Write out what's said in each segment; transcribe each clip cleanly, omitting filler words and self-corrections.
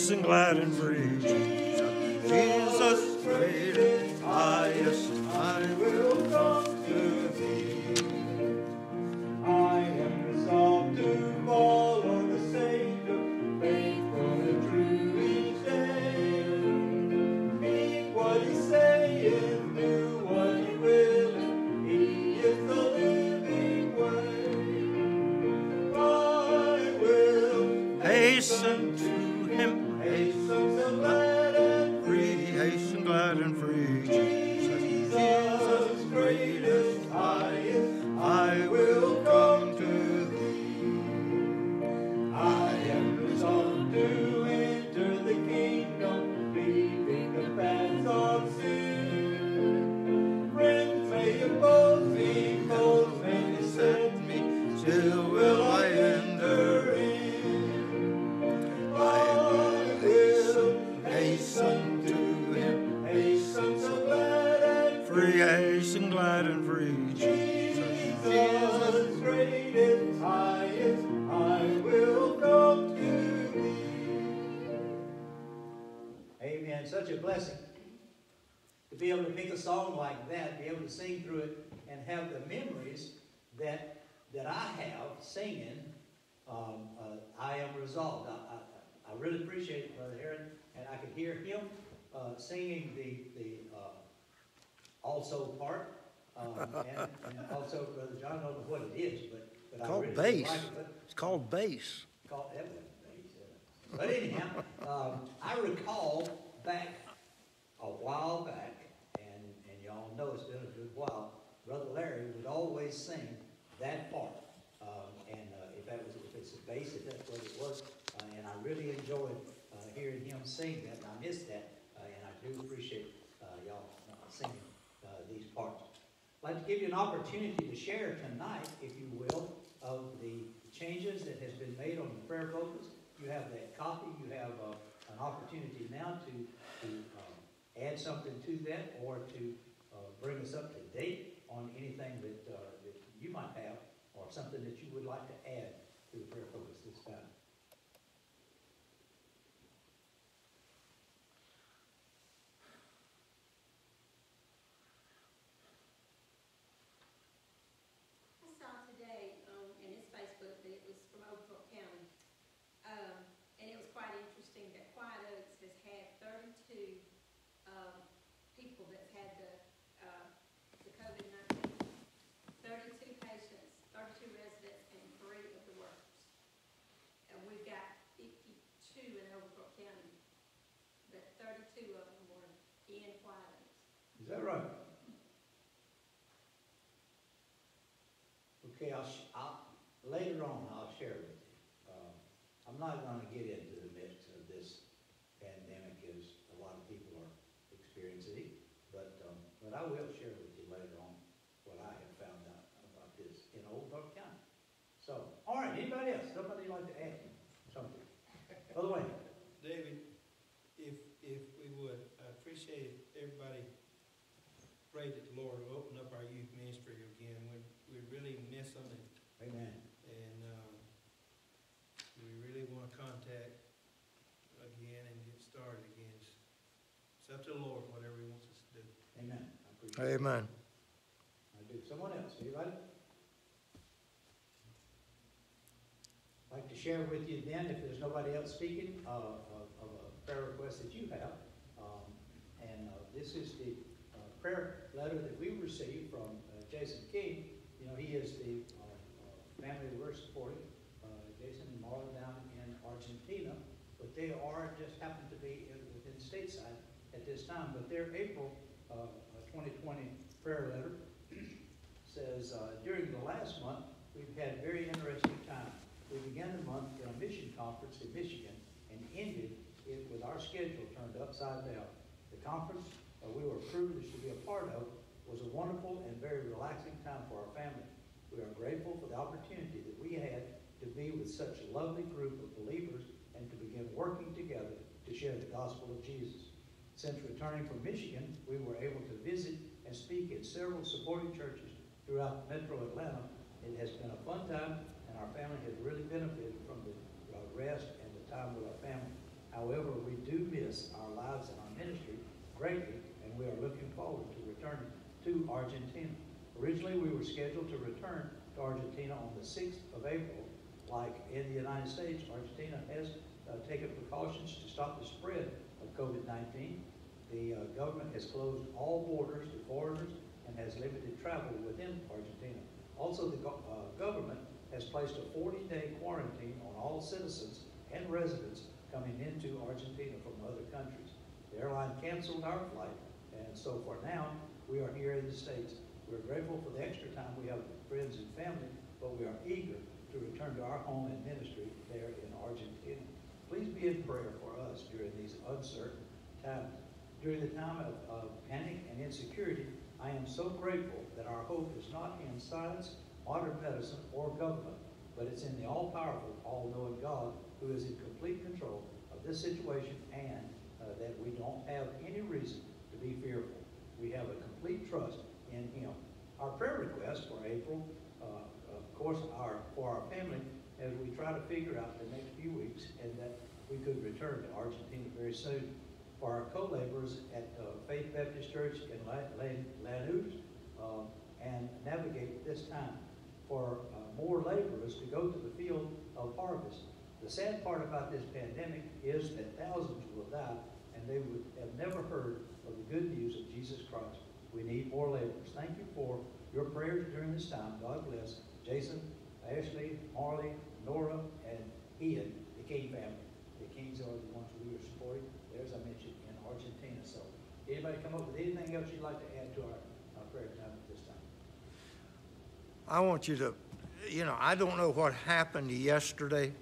hasten glad and free. Jesus, great and highest, I will come to thee. I am resolved to follow the Savior, faithful and true each day. Speak what he saith, do what he will, he is the living way. I will hasten to him, hasten so glad and free, hasten glad and free. Jesus, greatest, highest, I will come to thee. I am resolved to enter the kingdom, leaving the paths of sin. Friends may oppose me, foes may beset me, still will I enter in. I will hasten to him, hasten so glad and free, hasten glad and free. Jesus, greatest, highest, I will come to thee. Amen. Such a blessing to be able to pick a song like that, be able to sing through it, and have the memories that I have singing. I am resolved. I really appreciate it, Brother Aaron, and I could hear him singing the also part, and also Brother John. I don't know what it is, but It's I called really bass. like it. It's called bass. That wasn't bass. But anyhow, I recall back a while back, and y'all know it's been a good while. Brother Larry would always sing that part, if it's a bass, if that's what it was, and I really enjoyed hearing him sing that. And I missed that, and I do appreciate y'all singing these parts. I'd like to give you an opportunity to share tonight, if you will, of the changes that has been made on the prayer focus. You have that copy. You have an opportunity now to add something to that, or to bring us up to date on anything that you might have, or something that you would like to add to the prayer focus this time. I saw today in his Facebook that it was from Oakville County, and it was quite interesting that Quiet Oaks has had 32 people that's had the COVID-19, 32 patients, 32 residents, and 3 of the workers. And we've got 52 in Oakville County, but 32 of them were in Quiet Oaks. Is that right? Okay, later on I'll share with you. I'm not going to get into the mix of this pandemic as a lot of people are experiencing, but I will share with you later on what I have found out about this in Old Brook County. So, all right, anybody else? Somebody like to add something? By the way, David, if we would, I appreciate everybody pray that the Lord will open up our youth ministry again. We really miss them, amen. And we really want to contact again and get started again. It's up to the Lord, whatever He wants us to do. Amen. I appreciate it. Amen. I do. Someone else? Anybody? I'd like to share with you then, if there's nobody else speaking, of a prayer request that you have. This is the prayer letter that we received from Jason King. You know, he is the family we're supporting, Jason and Marla down in Argentina, but they just happen to be within stateside at this time. But their April 2020 prayer letter says, during the last month, we've had very interesting time. We began the month in a mission conference in Michigan and ended it with our schedule turned upside down. The conference we were privileged to be a part of was a wonderful and very relaxing time for our family. We are grateful for the opportunity that we had to be with such a lovely group of believers and to begin working together to share the gospel of Jesus. Since returning from Michigan, we were able to visit and speak at several supporting churches throughout Metro Atlanta. It has been a fun time, and our family has really benefited from the rest and the time with our family. However, we do miss our lives and our ministry greatly, and we are looking forward to returning to Argentina. Originally, we were scheduled to return to Argentina on the 6th of April. Like in the United States, Argentina has taken precautions to stop the spread of COVID-19. The government has closed all borders to foreigners and has limited travel within Argentina. Also, the government has placed a 40-day quarantine on all citizens and residents coming into Argentina from other countries. The airline canceled our flight, and so for now, we are here in the States. We're grateful for the extra time we have with friends and family, but we are eager to return to our home and ministry there in Argentina. Please be in prayer for us during these uncertain times. During the time of panic and insecurity, I am so grateful that our hope is not in science, modern medicine, or government, but it's in the all-powerful, all-knowing God who is in complete control of this situation, and that we don't have any reason to be fearful. We have a complete trust in Him. Our prayer request for April, of course, for our family, as we try to figure out the next few weeks, and that we could return to Argentina very soon. For our co-laborers at Faith Baptist Church in Lanús, and navigate this time. For more laborers to go to the field of harvest. The sad part about this pandemic is that thousands will die, and they would have never heard of the good news of Jesus Christ. We need more laborers. Thank you for your prayers during this time. God bless Jason, Ashley, Marley, Nora, and Ian, the King family. The Kings are the ones we are supporting, as I mentioned, in Argentina. So, anybody come up with anything else you'd like to add to our prayer time at this time? I want you to, I don't know what happened yesterday.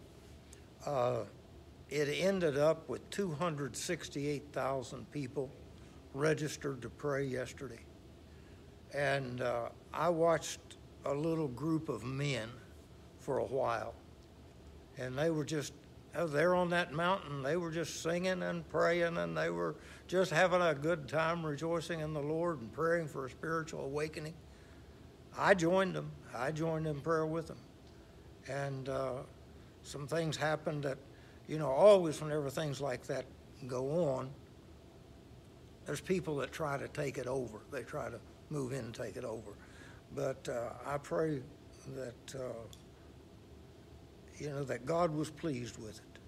It ended up with 268,000 people registered to pray yesterday. And I watched a little group of men for a while. And they were just there on that mountain. They were just singing and praying, and they were just having a good time rejoicing in the Lord and praying for a spiritual awakening. I joined them. I joined in prayer with them. And some things happened that, always whenever things like that go on, there's people that try to take it over. They try to move in and take it over. But I pray that, that God was pleased with it.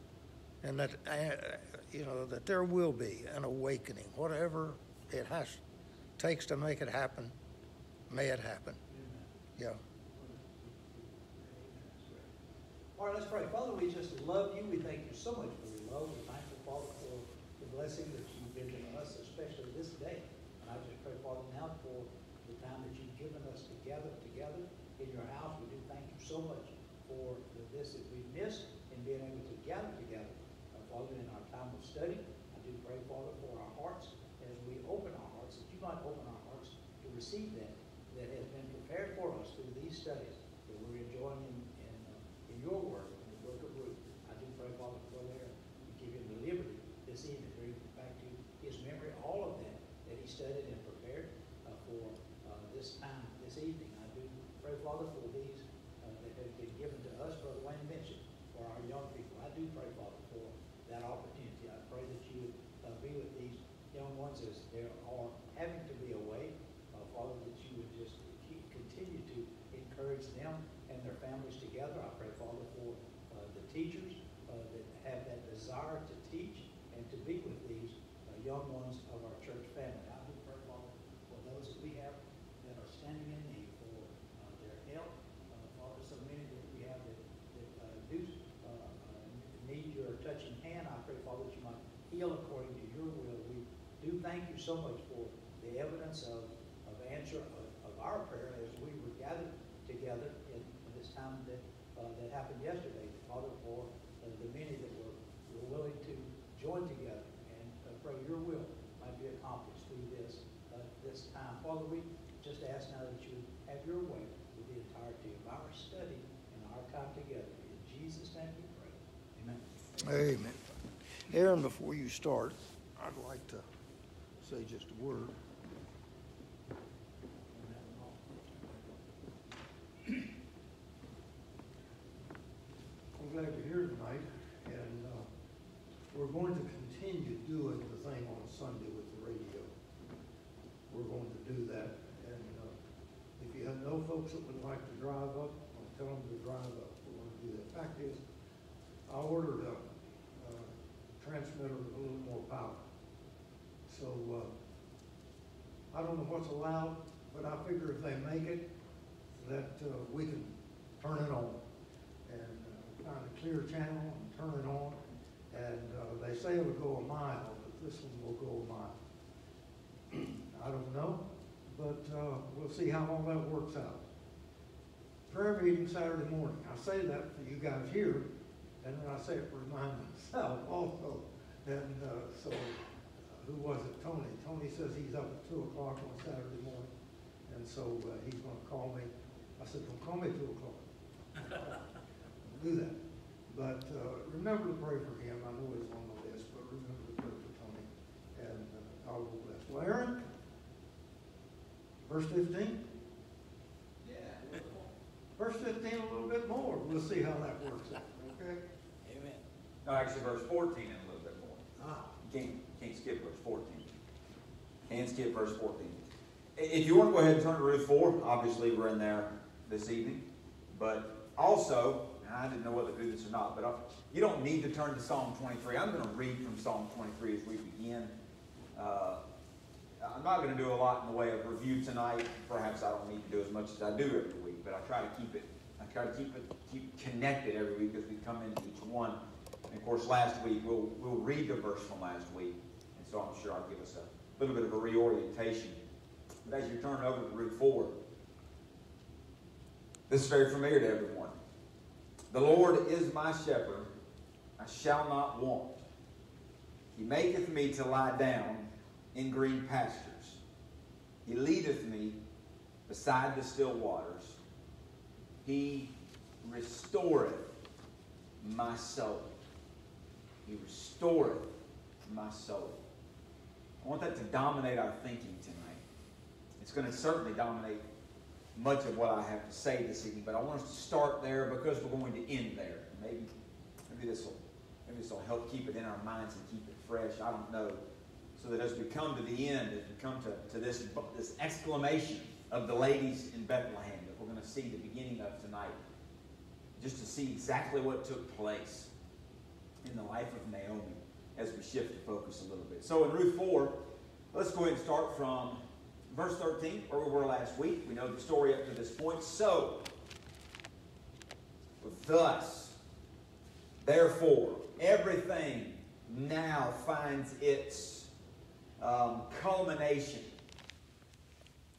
And that, that there will be an awakening. Whatever it takes to make it happen, may it happen. Yeah. All right, let's pray. Father, we just love you. We thank you so much for your love. We're thankful, Father, for the blessing that you've given us, especially this day. And I just pray, Father, now for the time that you've given us to gather together in your house. We do thank you so much for this that we missed in being able to gather together, Father, in our time of study. I do pray, Father, for our hearts as we open our hearts, that you might open our hearts to receive that has been prepared for us through these studies that we're enjoying in your word, in the book of Ruth. I do pray, Father, for there, you give him the liberty this evening, bring back to his memory all of that he studied and prepared for this time, this evening. I do pray, Father, for these that have been given to us, Brother Wayne mentioned, for our young people. I do pray, Father, for that opportunity. I pray that you would be with these young ones as they are having to be away. Father, that you would just continue to encourage them and their families together. I pray, Father, for the teachers that have that desire to teach and to be with these young ones of our church family. I do pray, Father, for those that we have that are standing in need for their help. Father, so many that we have that do need your touching hand. I pray, Father, that you might heal according to your will. We do thank you so much for the evidence of answer of our prayer as we were gathered together in this time that happened yesterday. Father, for the many that were willing to join together and pray your will might be accomplished through this time. Father, we just ask now that you have your way with the entirety of our study and our time together. In Jesus' name we pray. Amen. Amen. Aaron, before you start, I'd like to say just a word. I'm glad you're here tonight, and we're going to continue doing the thing on Sunday with the radio. We're going to do that. And if you know folks that would like to drive up, I'll tell them to drive up. We're going to do that. Fact is, I ordered a transmitter with a little more power. So I don't know what's allowed, but I figure if they make it, that we can turn it on and find a clear channel and turn it on. And they say it would go a mile, but this one will go a mile. I don't know, but we'll see how all that works out. Prayer meeting Saturday morning. I say that for you guys here, and then I say it to remind myself also. And so, who was it? Tony. Tony says he's up at 2 o'clock on Saturday morning, and so he's going to call me. I said, don't call me at 2 o'clock. Do that. But remember to pray for him. I know he's on the list, but remember to pray for Tony. And I'll go bless. Well, Aaron, verse 15? Yeah. Verse 15 a little bit more. We'll see how that works out. Okay? Amen. No, actually, verse 14 and a little bit more. Ah. You can't skip verse 14. Can't skip verse 14. If you want to go ahead and turn to Ruth 4, obviously we're in there this evening. But also, and I didn't know whether to do this or not, but you don't need to turn to Psalm 23. I'm going to read from Psalm 23 as we begin. I'm not going to do a lot in the way of review tonight. Perhaps I don't need to do as much as I do every week, but I try to keep connected every week as we come into each one. And of course, last week we'll read the verse from last week, and so I'm sure I'll give us a little bit of a reorientation. But as you turn over to Ruth 4, this is very familiar to everyone. The Lord is my shepherd; I shall not want. He maketh me to lie down in green pastures. He leadeth me beside the still waters. He restoreth my soul. He restoreth my soul. I want that to dominate our thinking tonight. It's going to certainly dominate much of what I have to say this evening, but I want us to start there because we're going to end there. Maybe this will help keep it in our minds and keep it fresh. I don't know. So that as we come to the end, as we come to this exclamation of the ladies in Bethlehem that we're going to see the beginning of tonight, just to see exactly what took place in the life of Naomi as we shift the focus a little bit. So in Ruth 4, let's go ahead and start from verse 13, where we were last week. We know the story up to this point. So, thus, therefore, everything now finds its culmination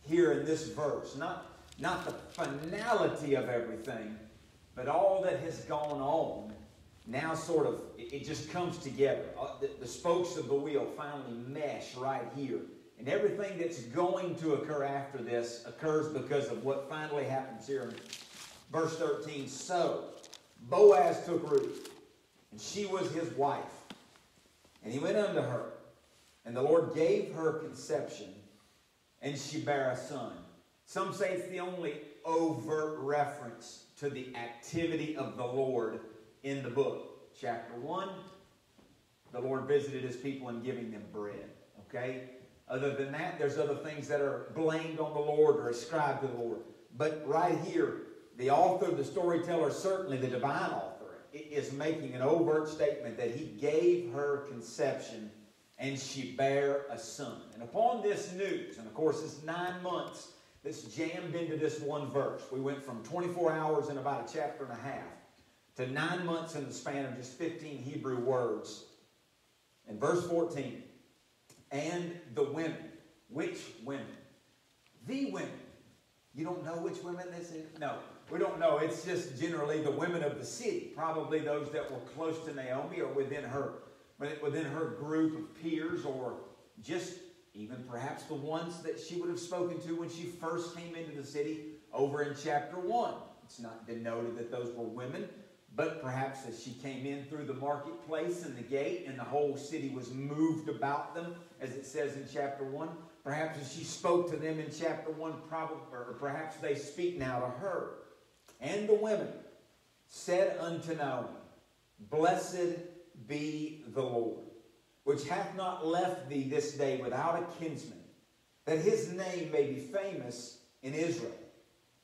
here in this verse. Not the finality of everything, but all that has gone on now sort of, it just comes together. The spokes of the wheel finally mesh right here. And everything that's going to occur after this occurs because of what finally happens here in verse 13. So, Boaz took Ruth, and she was his wife. And he went unto her, and the Lord gave her conception, and she bare a son. Some say it's the only overt reference to the activity of the Lord in the book. Chapter 1, the Lord visited his people in giving them bread. Okay? Other than that, there's other things that are blamed on the Lord or ascribed to the Lord. But right here, the author, the storyteller, certainly the divine author, is making an overt statement that he gave her conception and she bare a son. And upon this news, and of course it's 9 months that's jammed into this one verse. We went from 24 hours in about a chapter and a half to 9 months in the span of just 15 Hebrew words. In verse 14, and the women. Which women? The women. You don't know which women this is? No, we don't know. It's just generally the women of the city. Probably those that were close to Naomi or within her group of peers, or just even perhaps the ones that she would have spoken to when she first came into the city over in chapter 1. It's not denoted that those were women, but perhaps as she came in through the marketplace and the gate and the whole city was moved about them, as it says in chapter 1, perhaps as she spoke to them in chapter 1, or perhaps they speak now to her. And the women said unto Naomi, Blessed be the Lord, which hath not left thee this day without a kinsman, that his name may be famous in Israel.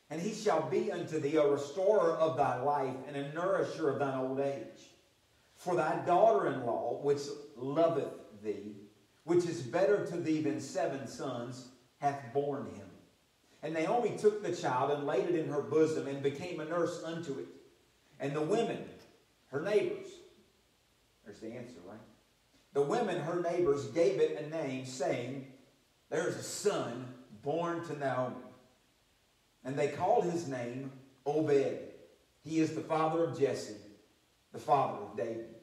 And he shall be unto thee a restorer of thy life, and a nourisher of thine old age. For thy daughter-in-law, which loveth thee, which is better to thee than 7 sons, hath borne him. And Naomi took the child and laid it in her bosom, and became a nurse unto it. And the women, her neighbors, there's the answer, right? The women, her neighbors, gave it a name, saying, there's a son born to Naomi. And they called his name Obed. He is the father of Jesse, the father of David.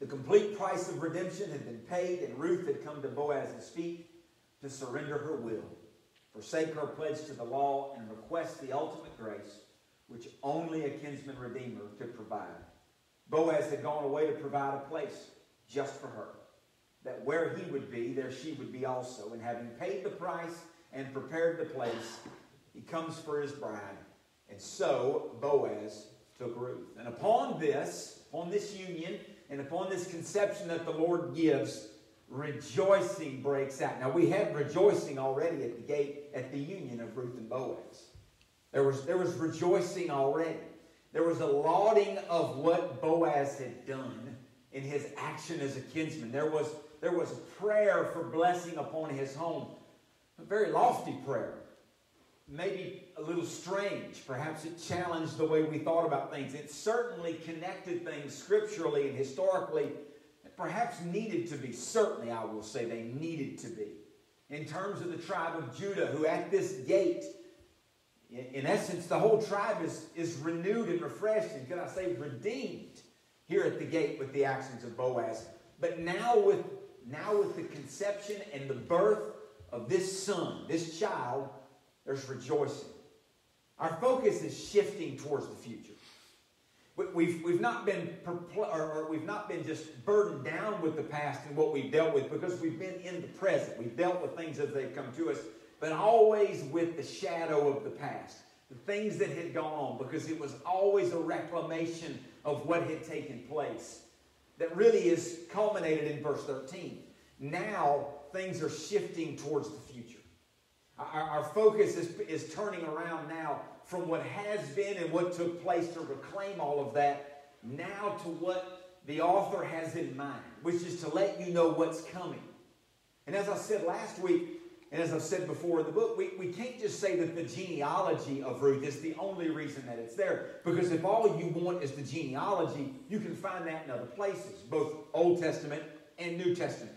The complete price of redemption had been paid, and Ruth had come to Boaz's feet to surrender her will, forsake her pledge to the law, and request the ultimate grace which only a kinsman redeemer could provide. Boaz had gone away to provide a place just for her, that where he would be, there she would be also. And having paid the price and prepared the place, he comes for his bride. And so Boaz took Ruth. And upon this union, and upon this conception that the Lord gives, rejoicing breaks out. Now, we had rejoicing already at the gate, at the union of Ruth and Boaz. There was rejoicing already. There was a lauding of what Boaz had done in his action as a kinsman. There was a prayer for blessing upon his home. A very lofty prayer. Maybe a little strange. Perhaps it challenged the way we thought about things. It certainly connected things scripturally and historically. It perhaps needed to be. Certainly, I will say they needed to be. In terms of the tribe of Judah, who at this gate, in essence, the whole tribe is renewed and refreshed, and can I say redeemed, here at the gate with the actions of Boaz. But now with the conception and the birth of this son, this child, there's rejoicing. Our focus is shifting towards the future. We've not been just burdened down with the past and what we've dealt with, because we've been in the present. We've dealt with things as they've come to us, but always with the shadow of the past, the things that had gone on, because it was always a reclamation of what had taken place that really is culminated in verse 13. Now things are shifting towards the future. Our focus is turning around now from what has been and what took place to reclaim all of that, now to what the author has in mind, which is to let you know what's coming. And as I said last week, and as I've said before in the book, we can't just say that the genealogy of Ruth is the only reason that it's there. Because if all you want is the genealogy, you can find that in other places, both Old Testament and New Testament.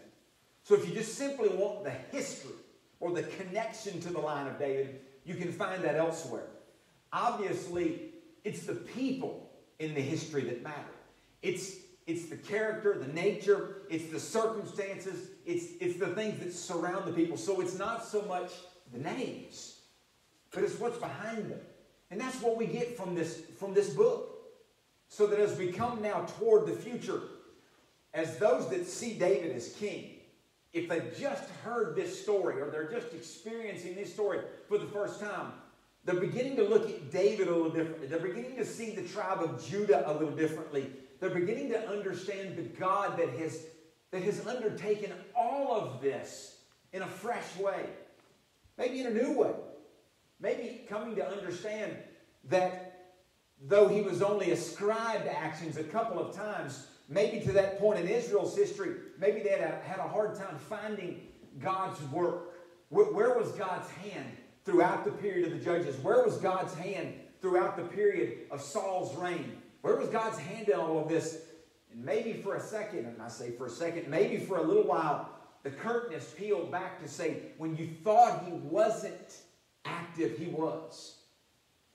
So if you just simply want the history or the connection to the line of David, you can find that elsewhere. Obviously, it's the people in the history that matter. It's the character, the nature, it's the circumstances, it's the things that surround the people. So it's not so much the names, but it's what's behind them. And that's what we get from this book. So that as we come now toward the future, as those that see David as king, if they've just heard this story, or they're just experiencing this story for the first time, they're beginning to look at David a little differently. They're beginning to see the tribe of Judah a little differently. They're beginning to understand the God that has undertaken all of this in a fresh way. Maybe in a new way. Maybe coming to understand that though he was only ascribed to actions a couple of times, maybe to that point in Israel's history, maybe they had a hard time finding God's work. Where was God's hand throughout the period of the Judges? Where was God's hand throughout the period of Saul's reign? Where was God's hand in all of this? And maybe for a second, and I say for a second, maybe for a little while, the curtain is peeled back to say, when you thought he wasn't active, he was.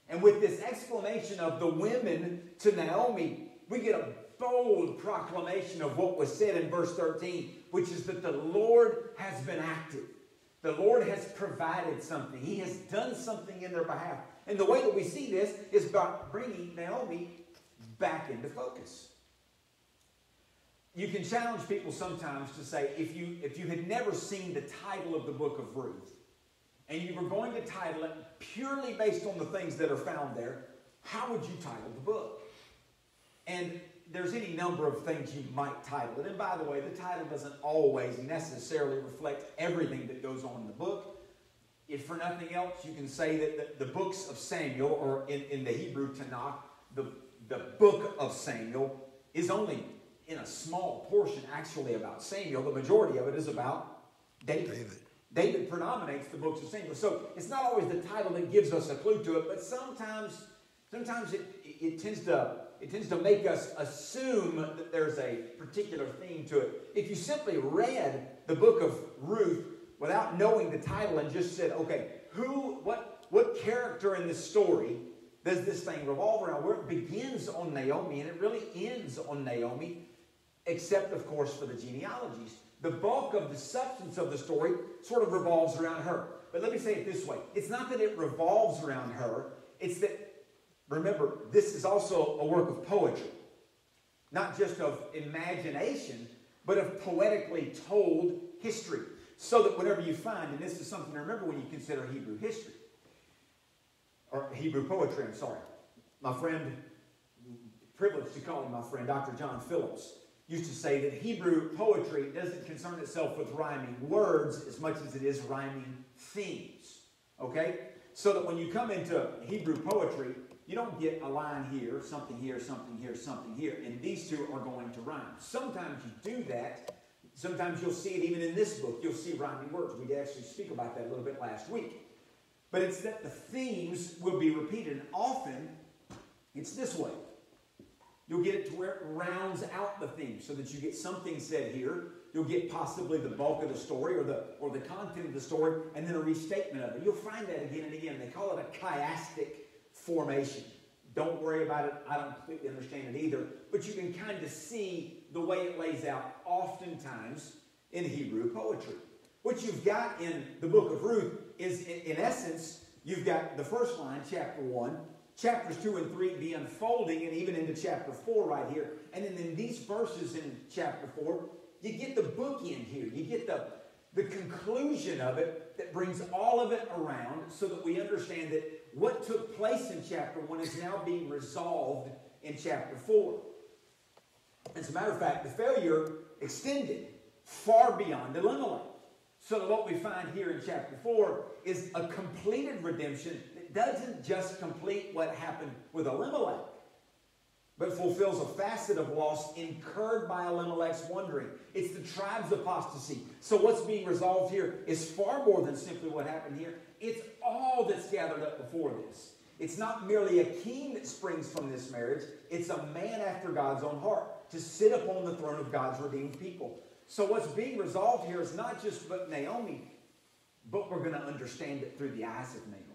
And with this exclamation of the women to Naomi, we get a bold proclamation of what was said in verse 13, which is that the Lord has been active. The Lord has provided something. He has done something in their behalf. And the way that we see this is by bringing Naomi back into focus. You can challenge people sometimes to say, if you had never seen the title of the book of Ruth, and you were going to title it purely based on the things that are found there, how would you title the book? And there's any number of things you might title it. And by the way, the title doesn't always necessarily reflect everything that goes on in the book. If for nothing else, you can say that the books of Samuel, or in the Hebrew Tanakh, the book of Samuel is only in a small portion actually about Samuel. The majority of it is about David. David predominates the books of Samuel. So it's not always the title that gives us a clue to it, but sometimes it tends to make us assume that there's a particular theme to it. If you simply read the book of Ruth without knowing the title and just said, okay, what character in this story does this thing revolve around? Where it begins on Naomi and it really ends on Naomi, except, of course, for the genealogies. The bulk of the substance of the story sort of revolves around her. But let me say it this way. It's not that it revolves around her. It's that, remember, this is also a work of poetry. Not just of imagination, but of poetically told history. So that whenever you find, and this is something to remember when you consider Hebrew history, or Hebrew poetry, I'm sorry. My friend, privileged to call him my friend, Dr. John Phillips, used to say that Hebrew poetry doesn't concern itself with rhyming words as much as it is rhyming themes. Okay? So that when you come into Hebrew poetry, you don't get a line here, something here, something here, something here, and these two are going to rhyme. Sometimes you do that. Sometimes you'll see it even in this book. You'll see rhyming words. We did actually speak about that a little bit last week. But it's that the themes will be repeated. And often, it's this way. You'll get it to where it rounds out the theme so that you get something said here. You'll get possibly the bulk of the story or the content of the story and then a restatement of it. You'll find that again and again. They call it a chiastic formation. Don't worry about it. I don't completely understand it either. But you can kind of see the way it lays out oftentimes in Hebrew poetry. What you've got in the book of Ruth is, in essence, you've got the first line, chapter 1, chapters 2 and 3 be unfolding, and even into chapter 4 right here. And then in these verses in chapter 4, you get the bookend here. You get the conclusion of it that brings all of it around so that we understand that what took place in chapter 1 is now being resolved in chapter 4. As a matter of fact, the failure extended far beyond Elimelech. So that what we find here in chapter 4 is a completed redemption that doesn't just complete what happened with Elimelech, but fulfills a facet of loss incurred by Elimelech's wandering. It's the tribe's apostasy. So what's being resolved here is far more than simply what happened here. It's all that's gathered up before this. It's not merely a king that springs from this marriage. It's a man after God's own heart to sit upon the throne of God's redeemed people. So what's being resolved here is not just but Naomi, but we're going to understand it through the eyes of Naomi.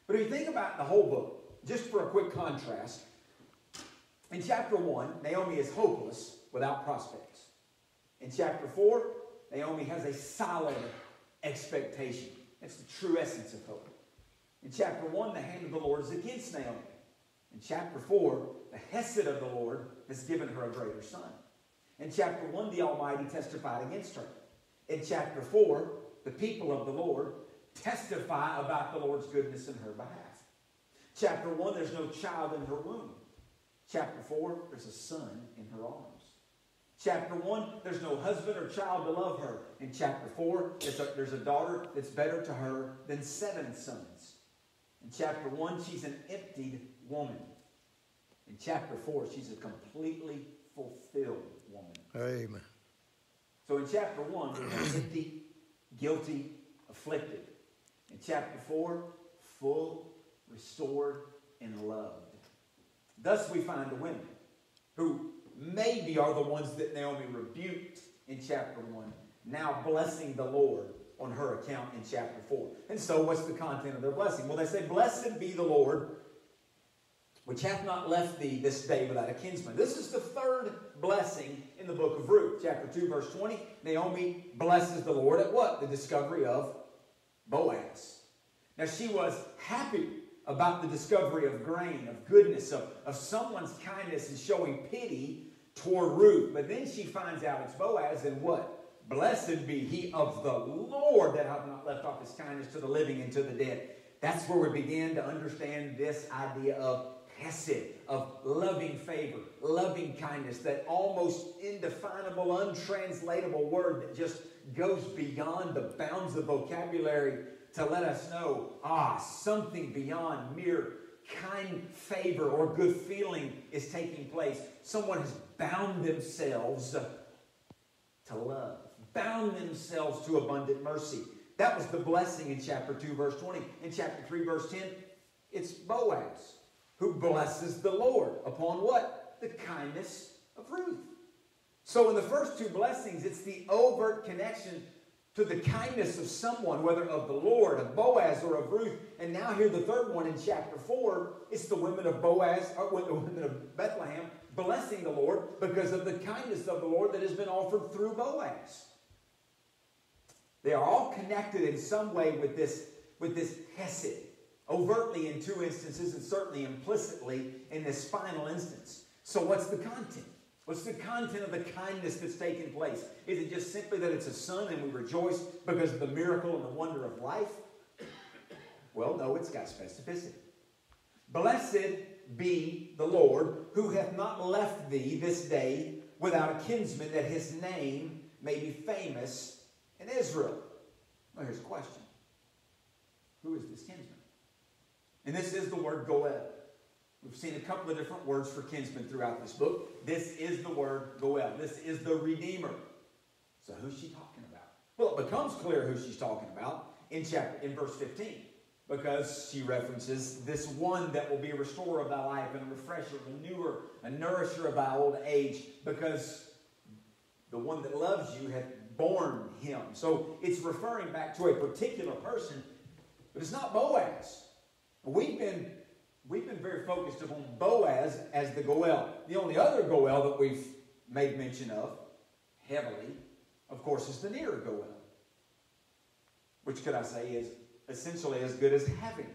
But if you think about the whole book, just for a quick contrast, in chapter 1, Naomi is hopeless without prospects. In chapter 4, Naomi has a solid expectation. That's the true essence of hope. In chapter 1, the hand of the Lord is against Naomi. In chapter 4, the hesed of the Lord has given her a greater son. In chapter 1, the Almighty testified against her. In chapter 4, the people of the Lord testify about the Lord's goodness in her behalf. Chapter 1, there's no child in her womb. Chapter 4, there's a son in her arms. Chapter 1, there's no husband or child to love her. In chapter 4, there's a daughter that's better to her than 7 sons. In chapter 1, she's an emptied woman. In chapter 4, she's a completely fulfilled woman. Amen. So in chapter 1, we have empty, guilty, afflicted. In chapter 4, full, restored, and loved. Thus we find the women who maybe are the ones that Naomi rebuked in chapter 1, now blessing the Lord on her account in chapter 4. And so what's the content of their blessing? Well, they say, "Blessed be the Lord, which hath not left thee this day without a kinsman." This is the third blessing in the book of Ruth. Chapter 2, verse 20, Naomi blesses the Lord at what? The discovery of Boaz. Now, she was happy about the discovery of grain, of goodness, of someone's kindness and showing pity toward Ruth. But then she finds out it's Boaz, and what? "Blessed be he of the Lord that hath not left off his kindness to the living and to the dead." That's where we begin to understand this idea of hesed, of loving favor, loving kindness, that almost indefinable, untranslatable word that just goes beyond the bounds of vocabulary to let us know, something beyond mere kind favor or good feeling is taking place. Someone has bound themselves to love, bound themselves to abundant mercy. That was the blessing in chapter 2, verse 20. In chapter 3, verse 10, it's Boaz who blesses the Lord upon what? The kindness of Ruth. So in the first two blessings, it's the overt connection to the kindness of someone, whether of the Lord, of Boaz, or of Ruth. And now here the third one in chapter 4, it's the women of Boaz, or the women of Bethlehem, blessing the Lord because of the kindness of the Lord that has been offered through Boaz. They are all connected in some way with this hesed, overtly in two instances and certainly implicitly in this final instance. So what's the content? What's the content of the kindness that's taking place? Is it just simply that it's a son and we rejoice because of the miracle and the wonder of life? Well, no, it's got specificity. Blessed be the Lord, who hath not left thee this day without a kinsman, that his name may be famous in Israel. Well, here's a question. Who is this kinsman? And this is the word Goel. We've seen a couple of different words for kinsman throughout this book. This is the word Goel. This is the Redeemer. So who's she talking about? Well, it becomes clear who she's talking about in verse 15. Because she references this one that will be a restorer of thy life and a refresher, a renewer, a nourisher of thy old age. Because the one that loves you hath borne him. So it's referring back to a particular person. But it's not Boaz. We've been very focused upon Boaz as the Goel. The only other Goel that we've made mention of, heavily, of course, is the nearer Goel. Which, could I say, is essentially as good as having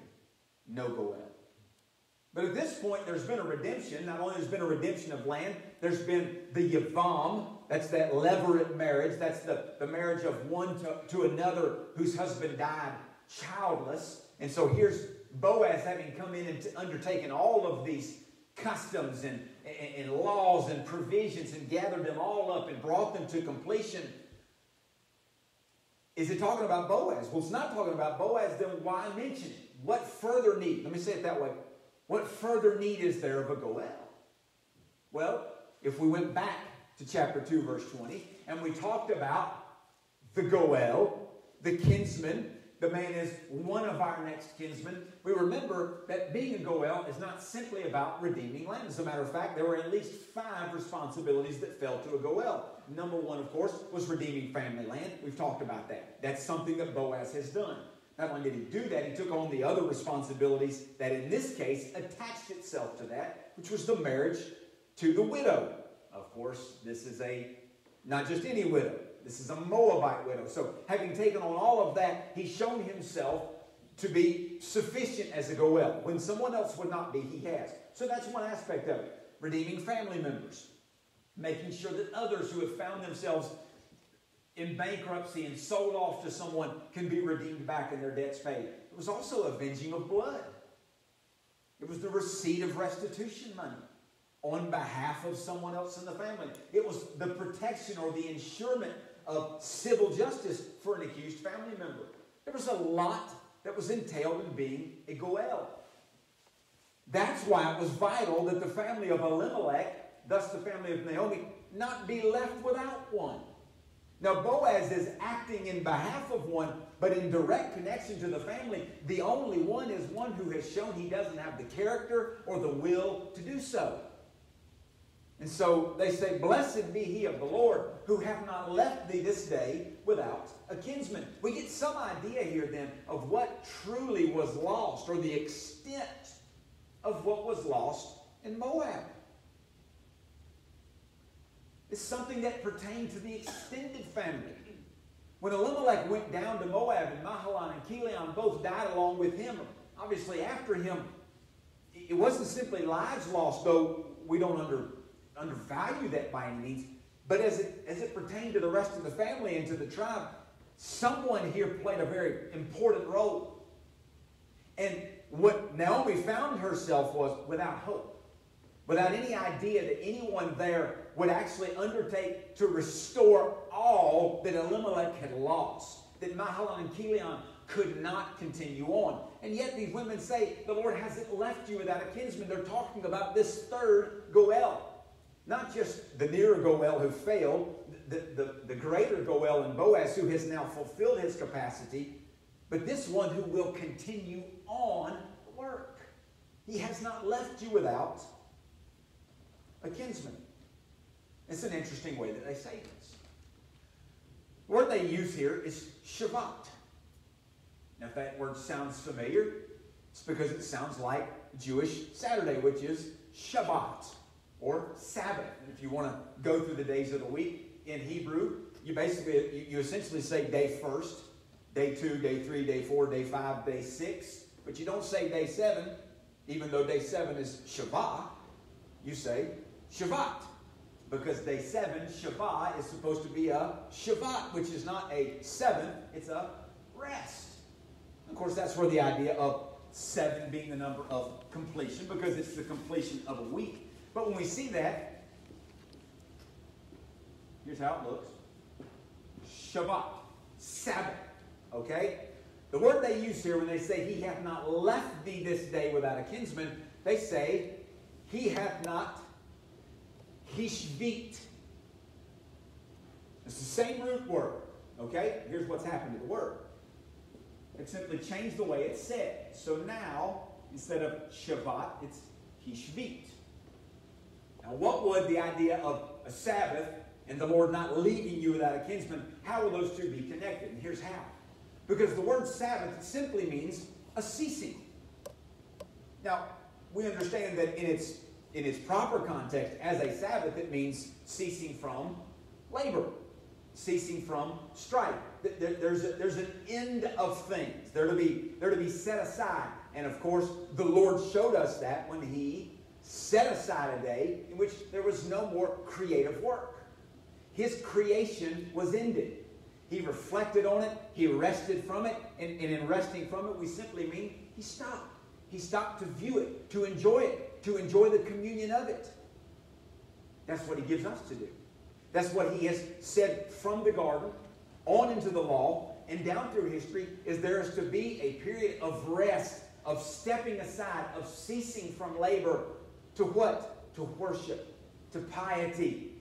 no Goel. But at this point, there's been a redemption. Not only has been a redemption of land, there's been the Yavam. That's that levirate marriage. That's the marriage of one to another whose husband died childless. And so here's Boaz having come in and undertaken all of these customs and laws and provisions and gathered them all up and brought them to completion. Is it talking about Boaz? Well, it's not talking about Boaz, then why mention it? What further need? Let me say it that way. What further need is there of a Goel? Well, if we went back to chapter 2, verse 20, and we talked about the Goel, the kinsman, the man is one of our next kinsmen. We remember that being a Goel is not simply about redeeming land. As a matter of fact, there were at least 5 responsibilities that fell to a Goel. Number 1, of course, was redeeming family land. We've talked about that. That's something that Boaz has done. Not only did he do that, he took on the other responsibilities that in this case attached itself to that, which was the marriage to the widow. Of course, this is not just any widow. This is a Moabite widow. So having taken on all of that, he's shown himself to be sufficient as a Goel. When someone else would not be, he has. So that's one aspect of it. Redeeming family members. Making sure that others who have found themselves in bankruptcy and sold off to someone can be redeemed back and their debts paid. It was also avenging of blood. It was the receipt of restitution money on behalf of someone else in the family. It was the protection or the ensurement of civil justice for an accused family member. There was a lot that was entailed in being a Goel. That's why it was vital that the family of Elimelech, thus the family of Naomi, not be left without one. Now Boaz is acting in behalf of one, but in direct connection to the family, the only one is one who has shown he doesn't have the character or the will to do so. And so they say, blessed be he of the Lord, who hath not left thee this day without a kinsman. We get some idea here then of what truly was lost, or the extent of what was lost in Moab. It's something that pertained to the extended family. When Elimelech went down to Moab, and Mahalan and Chilion both died along with him, obviously after him, it wasn't simply lives lost, though we don't undervalue that by any means, but as it pertained to the rest of the family and to the tribe, someone here played a very important role. And what Naomi found herself was without hope, without any idea that anyone there would actually undertake to restore all that Elimelech had lost, that Mahlon and Chilion could not continue on. And yet these women say, the Lord hasn't left you without a kinsman. They're talking about this third Goel. Not just the nearer Goel who failed, the greater Goel in Boaz who has now fulfilled his capacity, but this one who will continue on the work. He has not left you without a kinsman. It's an interesting way that they say this. The word they use here is Shabbat. Now, if that word sounds familiar, it's because it sounds like Jewish Saturday, which is Shabbat, or Sabbath. And if you want to go through the days of the week in Hebrew, you essentially say day first, day 2, day 3, day 4, day 5, day 6. But you don't say day 7, even though day 7 is Shabbat. You say Shabbat. Because day 7, Shabbat, is supposed to be a Shabbat, which is not a 7, it's a rest. Of course, that's where the idea of 7 being the number of completion, because it's the completion of a week. But when we see that, here's how it looks. Shabbat, Sabbath, okay? The word they use here when they say, he hath not left thee this day without a kinsman, they say, he hath not hishvit. It's the same root word, okay? Here's what's happened to the word. It simply changed the way it's said. So now, instead of Shabbat, it's hishvit. Now, what would the idea of a Sabbath and the Lord not leaving you without a kinsman, how will those two be connected? And here's how. Because the word Sabbath simply means a ceasing. Now, we understand that in its proper context, as a Sabbath, it means ceasing from labor, ceasing from strife. There's an end of things. They're to be set aside. And of course, the Lord showed us that when he set aside a day in which there was no more creative work. His creation was ended. He reflected on it. He rested from it. And in resting from it, we simply mean he stopped. He stopped to view it, to enjoy the communion of it. That's what he gives us to do. That's what he has said from the garden on into the law and down through history, is there is to be a period of rest, of stepping aside, of ceasing from labor to what? To worship, to piety,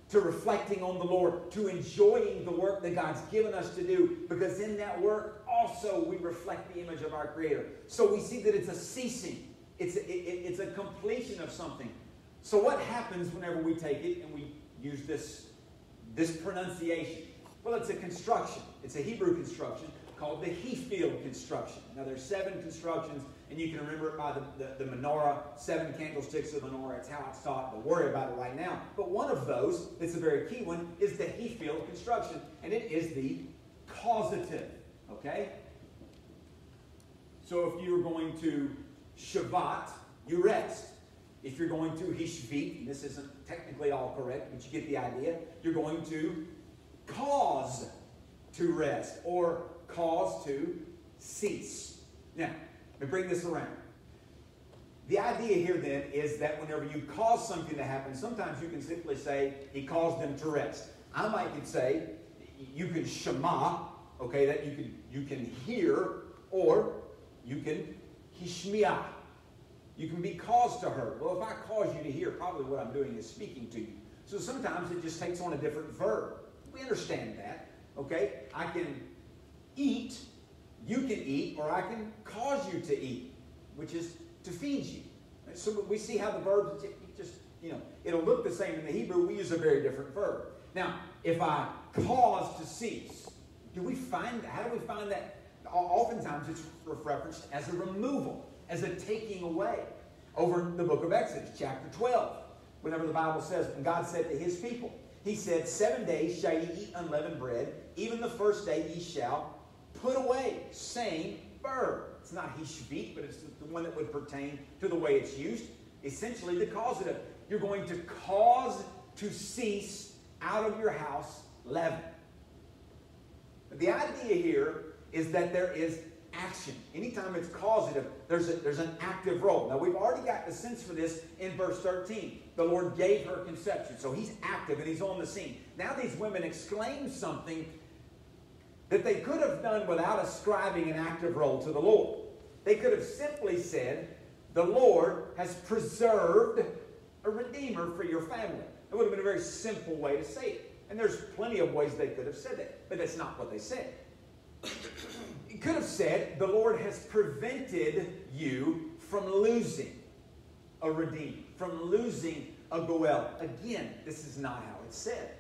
to reflecting on the Lord, to enjoying the work that God's given us to do, because in that work also we reflect the image of our Creator. So we see that it's a ceasing. It's a completion of something. So what happens whenever we take it and we use this pronunciation? Well, it's a construction. It's a Hebrew construction called the He-field construction. Now, there's 7 constructions, and you can remember it by the menorah, 7 candlesticks of the menorah. It's how it's taught. Don't worry about it right now. But one of those, that's a very key one, is the He-field construction, and it is the causative. Okay? So if you're going to Shabbat, you rest. If you're going to Hishvit, and this isn't technically all correct, but you get the idea, you're going to cause to rest, or cause to cease. Now, let me bring this around. The idea here then is that whenever you cause something to happen, sometimes you can simply say, he caused them to rest. I might say, you can shema, okay, that you can hear, or you can hishmiah. You can be caused to her. Well, if I cause you to hear, probably what I'm doing is speaking to you. So sometimes it just takes on a different verb. We understand that, okay? I can eat, you can eat, or I can cause you to eat, which is to feed you. So we see how the verbs just, it'll look the same in the Hebrew. We use a very different verb. Now, if I cause to cease, how do we find that? Oftentimes it's referenced as a removal, as a taking away. Over in the book of Exodus, chapter 12, whenever the Bible says, when God said to his people, he said, 7 days shall ye eat unleavened bread, even the first day ye shall put away. Same verb. It's not hishvit, but it's the one that would pertain to the way it's used. Essentially, the causative. You're going to cause to cease out of your house leaven. But the idea here is that there is action. Anytime it's causative, there's an active role. Now, we've already got the sense for this in verse 13. The Lord gave her conception. So he's active and he's on the scene. Now these women exclaim something that they could have done without ascribing an active role to the Lord. They could have simply said, the Lord has preserved a redeemer for your family. It would have been a very simple way to say it. And there's plenty of ways they could have said that, but that's not what they said. It could have said, the Lord has prevented you from losing a redeemer, from losing a Goel. Again, this is not how it's said.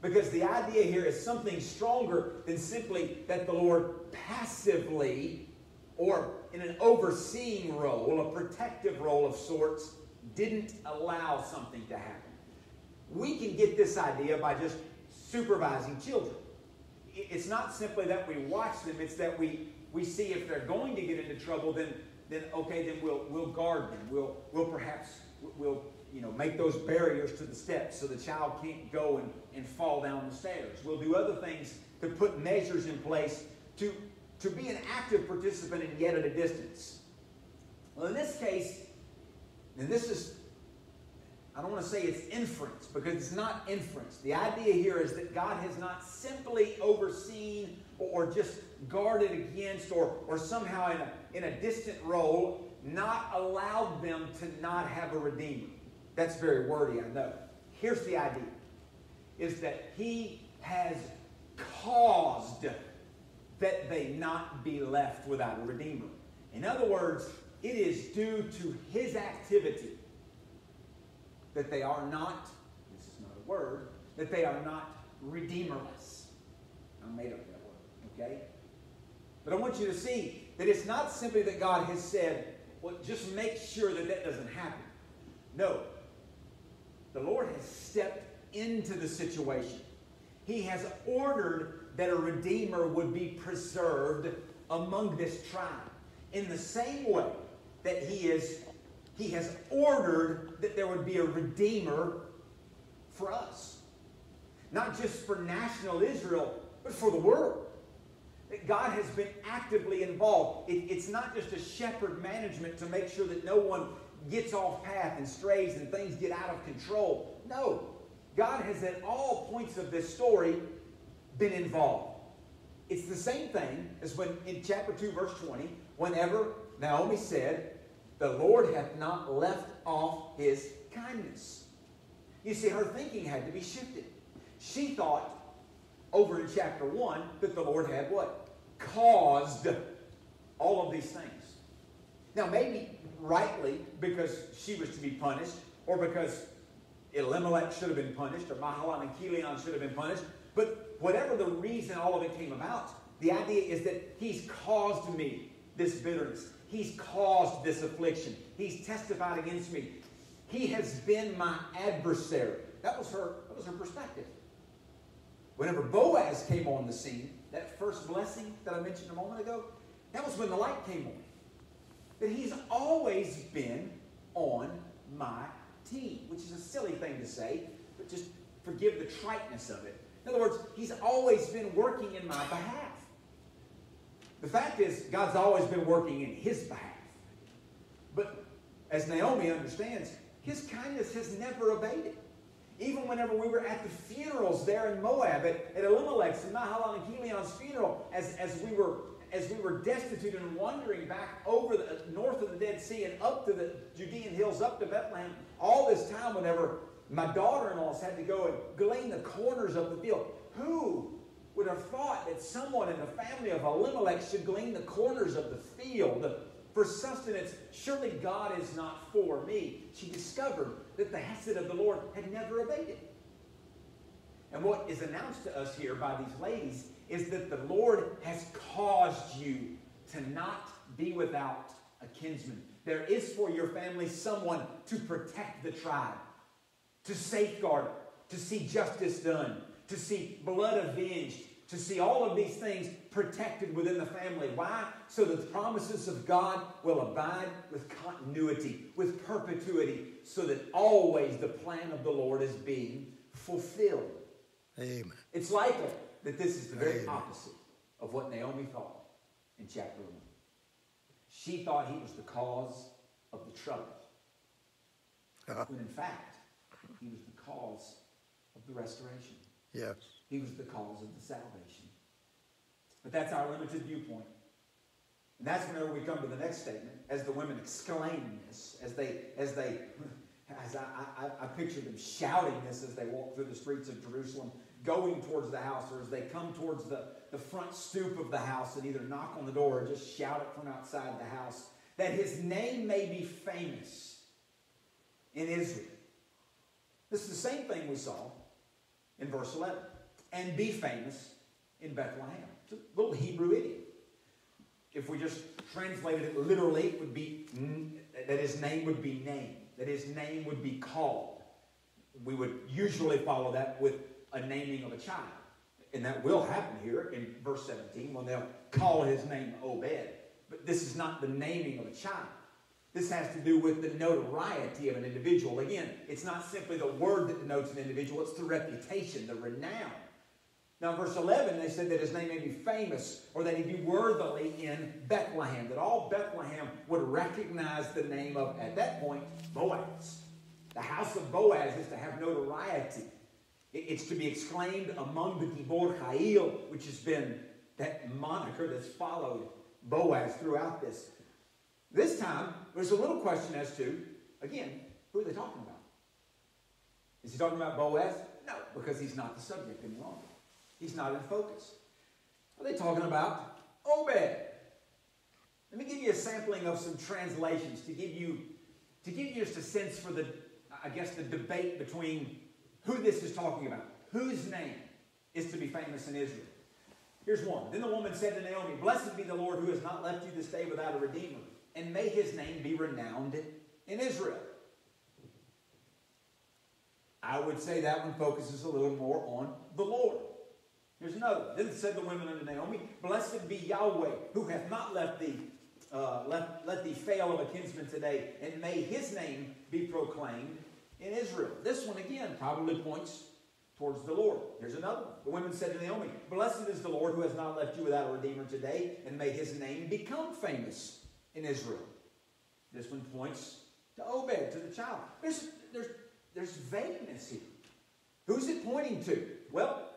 Because the idea here is something stronger than simply that the Lord passively, or in an overseeing role, a protective role of sorts, didn't allow something to happen. We can get this idea by just supervising children. It's not simply that we watch them, it's that we see if they're going to get into trouble, then we'll guard them. We'll perhaps make those barriers to the steps so the child can't go and fall down the stairs. We'll do other things to put measures in place to be an active participant and yet at a distance. Well, in this case, and this is, I don't want to say it's inference, because it's not inference. The idea here is that God has not simply overseen or just guarded against or somehow in a distant role not allowed them to not have a redeemer. That's very wordy, I know. Here's the idea, is that he has caused that they not be left without a redeemer. In other words, it is due to his activity that they are not, this is not a word, that they are not redeemerless. I made up that word, okay? But I want you to see that it's not simply that God has said, well, just make sure that doesn't happen. No. The Lord has stepped into the situation. He has ordered that a redeemer would be preserved among this tribe. In the same way that he has ordered that there would be a redeemer for us. Not just for national Israel, but for the world. That God has been actively involved. It's not just a shepherd management to make sure that no one gets off path and strays and things get out of control. No. God has at all points of this story been involved. It's the same thing as when in chapter 2, verse 20, whenever Naomi said, the Lord hath not left off his kindness. You see, her thinking had to be shifted. She thought, over in chapter 1, that the Lord had what? Caused all of these things. Now, maybe rightly, because she was to be punished, or because Elimelech should have been punished, or Mahalan and Chilion should have been punished, but whatever the reason all of it came about, the idea is that he's caused me this bitterness. He's caused this affliction. He's testified against me. He has been my adversary. That was her perspective. Whenever Boaz came on the scene, that first blessing that I mentioned a moment ago, that was when the light came on. That he's always been on my team, which is a silly thing to say, but just forgive the triteness of it. In other words, he's always been working in my behalf. The fact is, God's always been working in his behalf. But as Naomi understands, his kindness has never abated. Even whenever we were at the funerals there in Moab, at Elimelech's and Mahalan and Chilion's funeral, as we were destitute and wandering back over the north of the Dead Sea and up to the Judean hills, up to Bethlehem, all this time whenever my daughter-in-laws had to go and glean the corners of the field. Who would have thought that someone in the family of Elimelech should glean the corners of the field for sustenance? Surely God is not for me. She discovered that the hesed of the Lord had never abated. And what is announced to us here by these ladies is that the Lord has caused you to not be without a kinsman. There is for your family someone to protect the tribe, to safeguard it, to see justice done, to see blood avenged, to see all of these things protected within the family. Why? So that the promises of God will abide with continuity, with perpetuity, so that always the plan of the Lord is being fulfilled. Amen. It's likely that this is the very opposite of what Naomi thought. in chapter 1. She thought he was the cause of the trouble. When in fact, he was the cause of the restoration. Yes. He was the cause of the salvation. But that's our limited viewpoint. And that's whenever we come to the next statement, as the women exclaim this, as I picture them shouting this as they walk through the streets of Jerusalem, going towards the house, or as they come towards the front stoop of the house and either knock on the door or just shout it from outside the house, that his name may be famous in Israel. This is the same thing we saw in verse 11. And be famous in Bethlehem. It's a little Hebrew idiom. If we just translated it literally, it would be that his name would be named, that his name would be called. We would usually follow that with a naming of a child. And that will happen here in verse 17 when they'll call his name Obed. But this is not the naming of a child. This has to do with the notoriety of an individual. Again, it's not simply the word that denotes an individual, it's the reputation, the renown. Now, in verse 11, they said that his name may be famous, or that he be worthily in Bethlehem, that all Bethlehem would recognize the name of, at that point, Boaz. The house of Boaz is to have notoriety. It's to be exclaimed among the Gibor Chayil, which has been that moniker that's followed Boaz throughout this. This time, there's a little question as to, again, who are they talking about? Is he talking about Boaz? No, because he's not the subject any longer. He's not in focus. Are they talking about Obed? Let me give you a sampling of some translations to give you just a sense for the debate between who this is talking about. Whose name is to be famous in Israel? Here's one. Then the woman said to Naomi, "Blessed be the Lord who has not left you this day without a redeemer, and may his name be renowned in Israel." I would say that one focuses a little more on the Lord. Here's another. Then said the women unto Naomi, "Blessed be Yahweh, who hath not let thee fail of a kinsman today, and may his name be proclaimed in Israel." This one again probably points towards the Lord. Here's another one. The women said to Naomi, "Blessed is the Lord who has not left you without a redeemer today, and may his name become famous in Israel." This one points to Obed, to the child. There's vagueness here. Who's it pointing to? Well,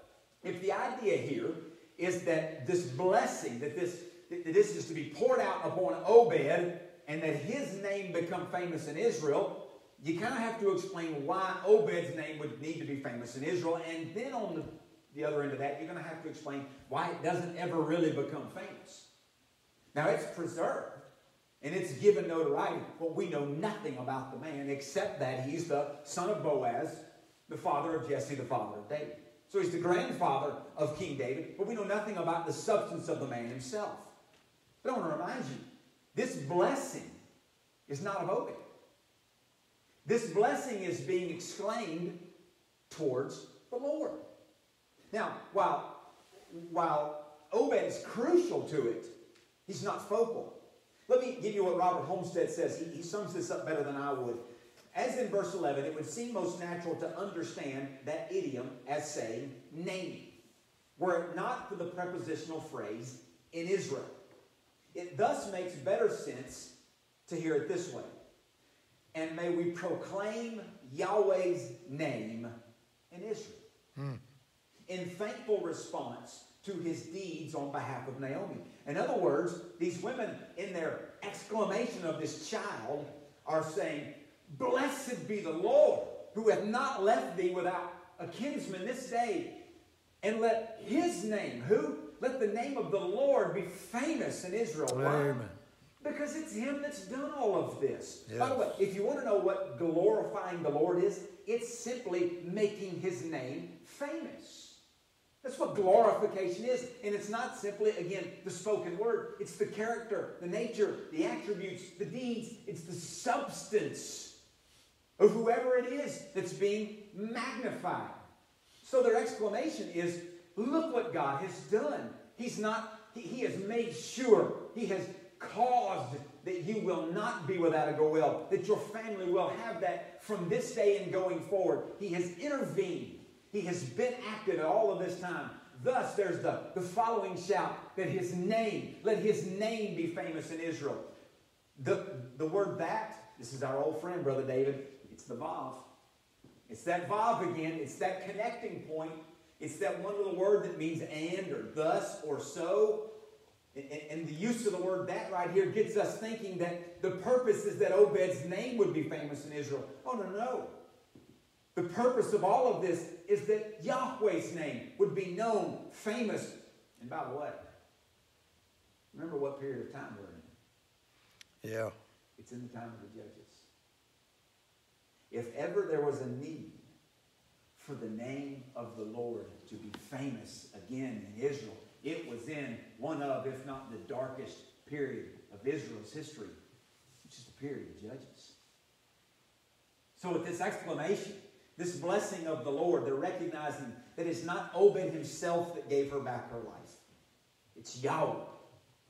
if the idea here is that this blessing, that this is to be poured out upon Obed, and that his name become famous in Israel, you kind of have to explain why Obed's name would need to be famous in Israel, and then on the other end of that, you're going to have to explain why it doesn't ever really become famous. Now, it's preserved, and it's given notoriety, but we know nothing about the man except that he's the son of Boaz, the father of Jesse, the father of David. So he's the grandfather of King David, but we know nothing about the substance of the man himself. But I want to remind you, this blessing is not of Obed. This blessing is being exclaimed towards the Lord. Now, while Obed's crucial to it, he's not focal. Let me give you what Robert Homestead says. He sums this up better than I would. As in verse 11, it would seem most natural to understand that idiom as saying naming, were it not for the prepositional phrase in Israel. It thus makes better sense to hear it this way. And may we proclaim Yahweh's name in Israel. In thankful response to his deeds on behalf of Naomi. In other words, these women, in their exclamation of this child, are saying, "Blessed be the Lord, who hath not left thee without a kinsman this day. And let his name," who? Let the name of the Lord be famous in Israel. Why? Amen. Because it's him that's done all of this. Yes. By the way, if you want to know what glorifying the Lord is, it's simply making his name famous. That's what glorification is. And it's not simply, again, the spoken word. It's the character, the nature, the attributes, the deeds. It's the substance of whoever it is that's being magnified. So their exclamation is, look what God has done. He has made sure, he has caused that you will not be without a goel, that your family will have that from this day and going forward. He has intervened. He has been active all of this time. Thus, there's the following shout, that his name, let his name be famous in Israel. The word that, this is our old friend, Brother David, it's the vav. It's that vav again. It's that connecting point. It's that one little word that means and or thus or so. And the use of the word that right here gets us thinking that the purpose is that Obed's name would be famous in Israel. Oh, no. The purpose of all of this is that Yahweh's name would be known, famous. And by the way, remember what period of time we're in. Yeah. It's in the time of the Judges. If ever there was a need for the name of the Lord to be famous again in Israel, it was in one of, if not the darkest period of Israel's history, which is the period of Judges. So with this exclamation, this blessing of the Lord, they're recognizing that it's not Obed himself that gave her back her life. It's Yahweh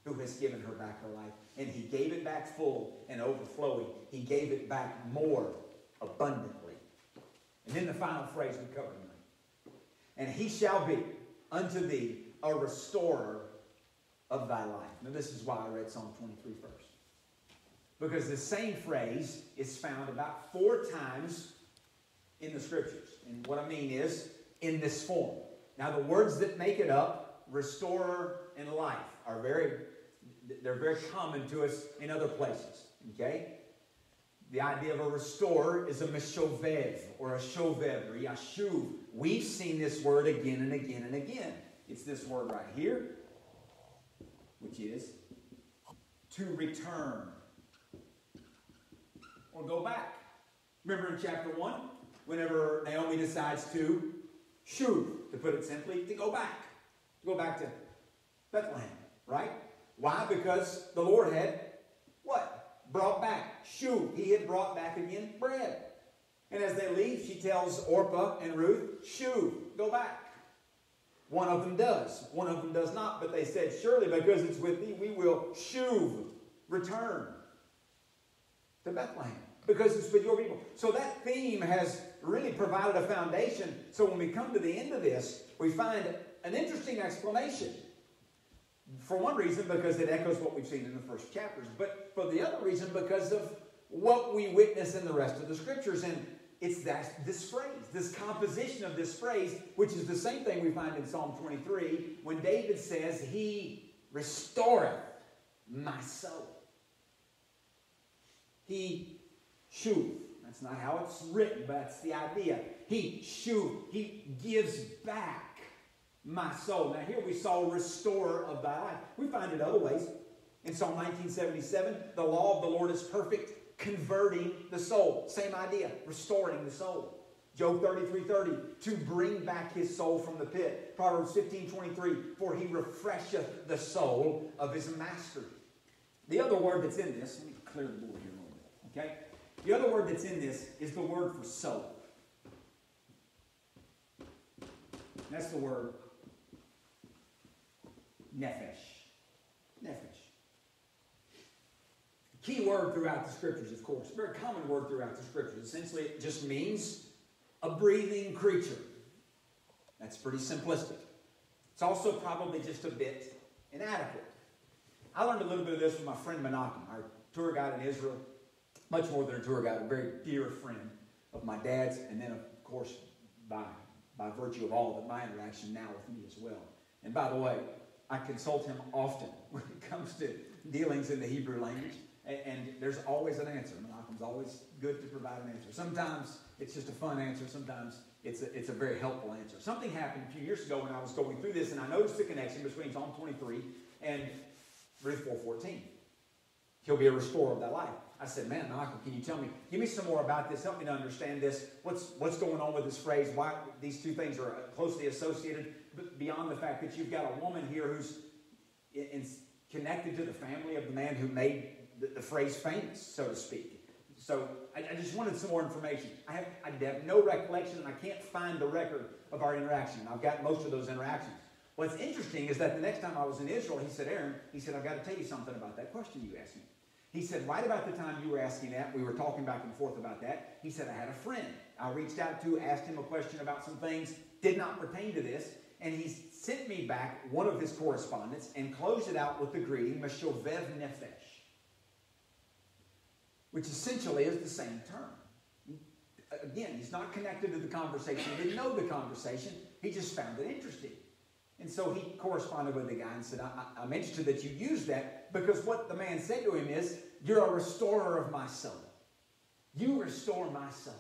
who has given her back her life. And he gave it back full and overflowing. He gave it back more abundantly. And then the final phrase we covered tonight. And he shall be unto thee a restorer of thy life. Now this is why I read Psalm 23 first. Because the same phrase is found about 4 times in the scriptures. And what I mean is, in this form. Now the words that make it up, restorer and life, are very common to us in other places. Okay? The idea of a restorer is a meshovev, or a shovev, or yashuv. We've seen this word again and again and again. It's this word right here, which is to return or go back. Remember in chapter 1, whenever Naomi decides to shuv, to put it simply, to go back to Bethlehem, right? Why? Because the Lord had what? Brought back. Shuv. He had brought back again bread. And as they leave, she tells Orpah and Ruth, shuv, go back. One of them does. One of them does not. But they said, surely because it's with thee, we will shuv, return to Bethlehem. Because it's with your people. So that theme has really provided a foundation. So when we come to the end of this, we find an interesting explanation. For one reason, because it echoes what we've seen in the first chapters. But for the other reason, because of what we witness in the rest of the scriptures. And it's this phrase, this composition of this phrase, which is the same thing we find in Psalm 23, when David says, he restoreth my soul. He shuv. That's not how it's written, but that's the idea. He shuv. He gives back my soul. Now here we saw restorer of thy life. We find it other ways. In Psalm 1977, the law of the Lord is perfect, converting the soul. Same idea, restoring the soul. Job 33:30, to bring back his soul from the pit. Proverbs 15:23, for he refresheth the soul of his master. The other word that's in this, let me clear the board here a little bit, okay? The other word that's in this is the word for soul. That's the word nephesh. Nephesh. Key word throughout the scriptures, of course. Very common word throughout the scriptures. Essentially, it just means a breathing creature. That's pretty simplistic. It's also probably just a bit inadequate. I learned a little bit of this from my friend Menachem, our tour guide in Israel. Much more than a tour guide, a very dear friend of my dad's, and then, of course, by virtue of all of it, my interaction now with me as well. And by the way, I consult him often when it comes to dealings in the Hebrew language, and there's always an answer. Menachem's always good to provide an answer. Sometimes it's just a fun answer. Sometimes it's a very helpful answer. Something happened a few years ago when I was going through this, and I noticed the connection between Psalm 23 and Ruth 4:14. He'll be a restorer of thy life. I said, man, Menachem, can you tell me, give me some more about this, help me to understand this, what's going on with this phrase, why these two things are closely associated, but beyond the fact that you've got a woman here who's connected to the family of the man who made the phrase famous, so to speak. So I just wanted some more information. I have no recollection, and I can't find the record of our interaction. I've got most of those interactions. What's interesting is that the next time I was in Israel, he said, Aaron, I've got to tell you something about that question you asked me. He said, right about the time you were asking that, we were talking back and forth about that, he said, I had a friend I reached out to, asked him a question about some things, did not pertain to this, And he sent me back one of his correspondence and closed it out with the greeting, Mashovev Nefesh, which essentially is the same term. Again, he's not connected to the conversation. He didn't know the conversation. He just found it interesting. And so he corresponded with the guy and said, I'm interested that you use that, because what the man said to him is, you're a restorer of my soul. You restore my soul.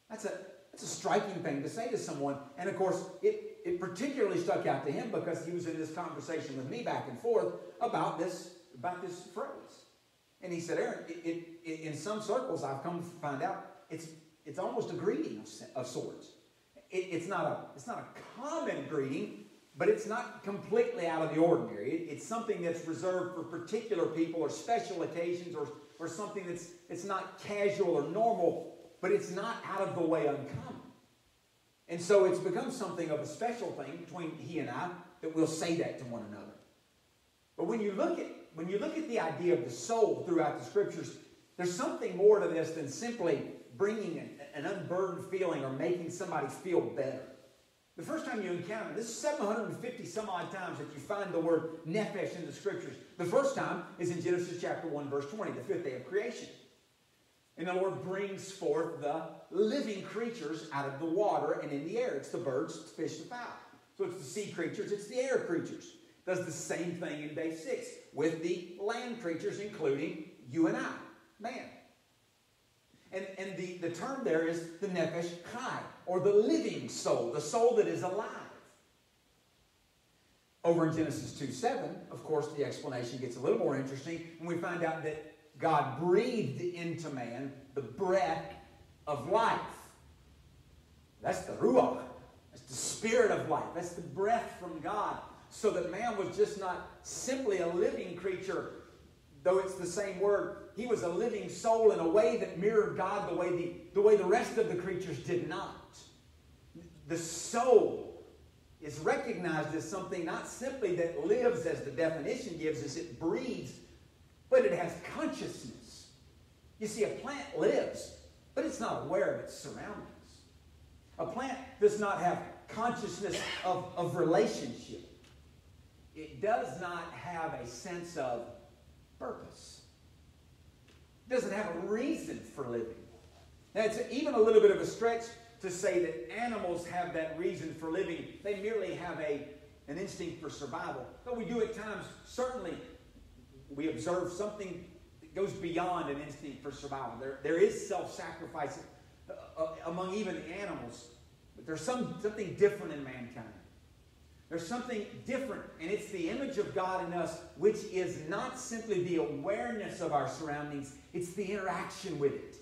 That's a striking thing to say to someone. And of course, it particularly stuck out to him because he was in this conversation with me back and forth about this phrase. And he said, Aaron, in some circles I've come to find out it's almost a greeting of sorts. It's not a common greeting, but it's not completely out of the ordinary. It's something that's reserved for particular people or special occasions, or something it's not casual or normal, but it's not out of the way uncommon. And so it's become something of a special thing between he and I that we'll say that to one another. But when you look at the idea of the soul throughout the Scriptures, there's something more to this than simply bringing an unburdened feeling or making somebody feel better. The first time you encounter this is 750 some odd times that you find the word nephesh in the Scriptures. The first time is in Genesis chapter 1, verse 20, the fifth day of creation. And the Lord brings forth the living creatures out of the water and in the air. It's the birds, it's the fish, the fowl. So it's the sea creatures, it's the air creatures. Does the same thing in day 6 with the land creatures, including you and I, man. And the term there is the nefesh chai, or the living soul, the soul that is alive. Over in Genesis 2:7, of course, the explanation gets a little more interesting, and we find out that God breathed into man the breath of life. That's the ruach. That's the spirit of life. That's the breath from God. So that man was just not simply a living creature, though it's the same word. He was a living soul in a way that mirrored God the way the rest of the creatures did not. The soul is recognized as something not simply that lives, as the definition gives us, it breathes, but it has consciousness. You see, a plant lives, but it's not aware of its surroundings. A plant does not have consciousness of relationship. It does not have a sense of purpose. It doesn't have a reason for living. Now, it's even a little bit of a stretch to say that animals have that reason for living. They merely have an instinct for survival. But we do at times, certainly, we observe something that goes beyond an instinct for survival. There is self-sacrifice among even the animals. But there's something different in mankind. There's something different, and it's the image of God in us, which is not simply the awareness of our surroundings, it's the interaction with it.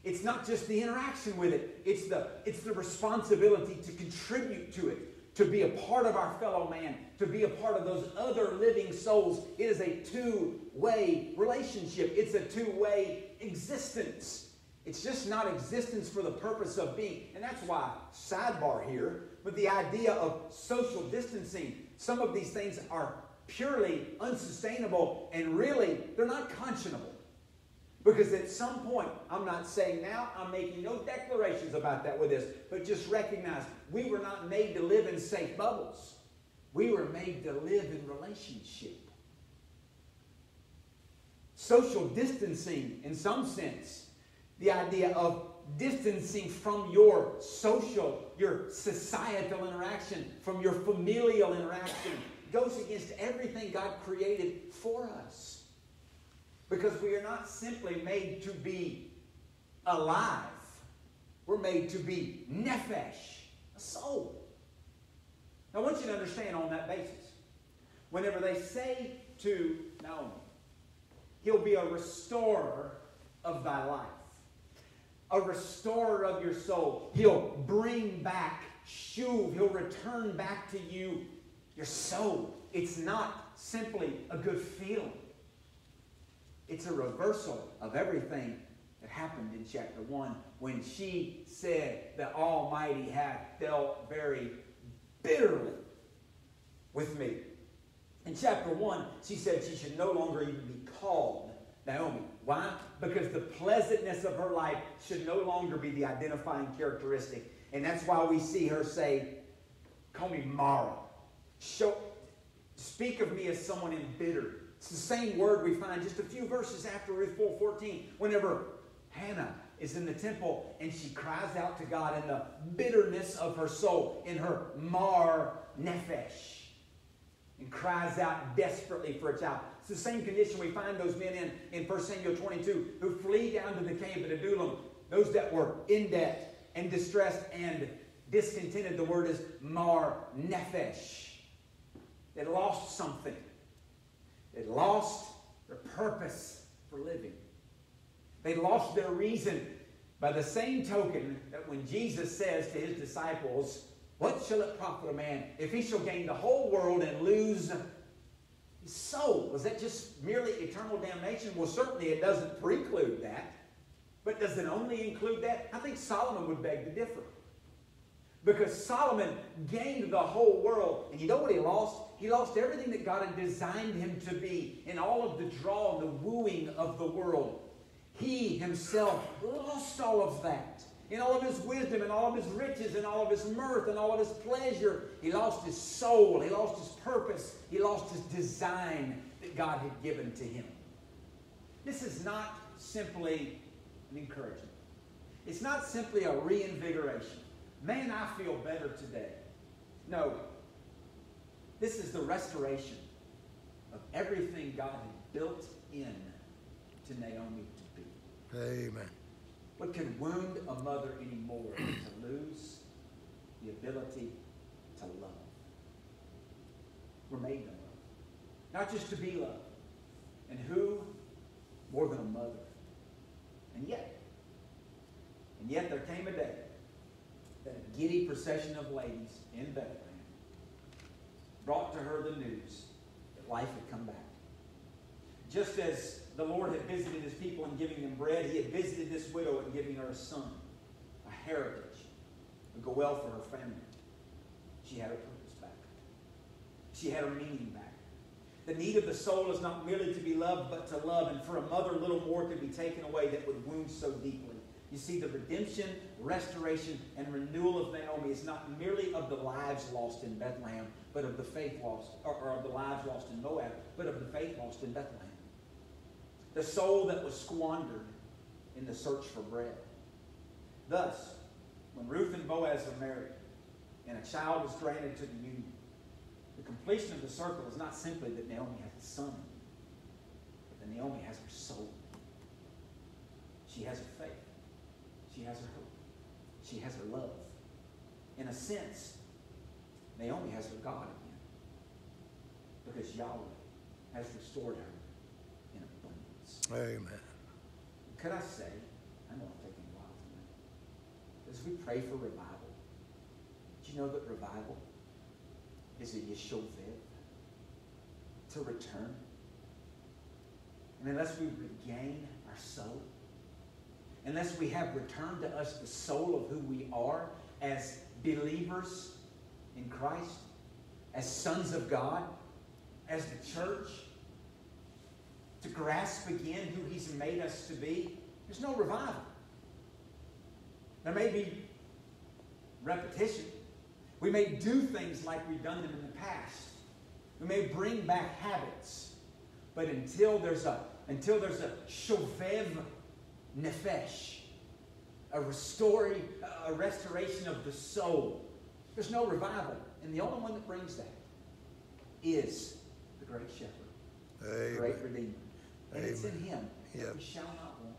It's not just the interaction with it, it's the responsibility to contribute to it, to be a part of our fellow man, to be a part of those other living souls. It is a two-way relationship. It's a two-way existence. It's just not existence for the purpose of being. And that's why, sidebar here, but the idea of social distancing, some of these things are purely unsustainable, and really, they're not conscionable. Because at some point, I'm not saying now, I'm making no declarations about that with this, but just recognize we were not made to live in safe bubbles. We were made to live in relationship. Social distancing, in some sense, the idea of distancing from your social, your societal interaction, from your familial interaction, goes against everything God created for us. Because we are not simply made to be alive. We're made to be nefesh, a soul. Now, I want you to understand on that basis, whenever they say to Naomi, he'll be a restorer of thy life, a restorer of your soul. He'll bring back shuv. He'll return back to you your soul. It's not simply a good feeling. It's a reversal of everything that happened in chapter 1 when she said the Almighty hath dealt very bitterly with me. In chapter 1, she said she should no longer even be called Naomi. Why? Because the pleasantness of her life should no longer be the identifying characteristic. And that's why we see her say, Call me Mara. Speak of me as someone embittered. It's the same word we find just a few verses after Ruth 4:14. Whenever Hannah is in the temple and she cries out to God in the bitterness of her soul, in her mar nefesh, and cries out desperately for a child. It's the same condition we find those men in 1 Samuel 22 who flee down to the cave at Adullam. Those that were in debt and distressed and discontented. The word is mar nefesh. They lost something. They lost their purpose for living. They lost their reason. By the same token that when Jesus says to his disciples, what shall it profit a man if he shall gain the whole world and lose his soul? Was that just merely eternal damnation? Well, certainly it doesn't preclude that. But does it only include that? I think Solomon would beg to differ. Because Solomon gained the whole world. And you know what he lost? He lost everything that God had designed him to be in all of the draw and the wooing of the world. He himself lost all of that. In all of his wisdom and all of his riches and all of his mirth and all of his pleasure. He lost his soul. He lost his purpose. He lost his design that God had given to him. This is not simply an encouragement. It's not simply a reinvigoration. Man, I feel better today. No. This is the restoration of everything God had built in to Naomi to be. Amen. What can wound a mother anymore than to lose the ability to love? We're made to love. Not just to be loved. And who more than a mother? And yet there came a day that a giddy procession of ladies in Bethlehem brought to her the news that life had come back. Just as the Lord had visited his people in giving them bread, he had visited this widow in giving her a son, a heritage, a goel for her family. She had her purpose back. She had her meaning back. The need of the soul is not merely to be loved, but to love. And for a mother, little more could be taken away that would wound so deeply. You see, the redemption, restoration, and renewal of Naomi is not merely of the lives lost in Bethlehem, but of the faith lost, or of the lives lost in Moab, but of the faith lost in Bethlehem. The soul that was squandered in the search for bread. Thus, when Ruth and Boaz are married, and a child is granted to the union, the completion of the circle is not simply that Naomi has a son, but that Naomi has her soul. She has her faith. She has her hope. She has her love. In a sense, Naomi has her God again. Because Yahweh has restored her in abundance. Amen. Could I say, I know I'm taking a while tonight, as we pray for revival, do you know that revival is a yeshovev, to return? And unless we regain our soul, unless we have returned to us the soul of who we are as believers in Christ, as sons of God, as the church, to grasp again who he's made us to be, there's no revival. There may be repetition. We may do things like we've done them in the past. We may bring back habits. But until there's a shovev nefesh, a restoration of the soul, there's no revival. And the only one that brings that is the great shepherd, Amen. the great redeemer. And Amen. it's in him that Yes. we shall not want.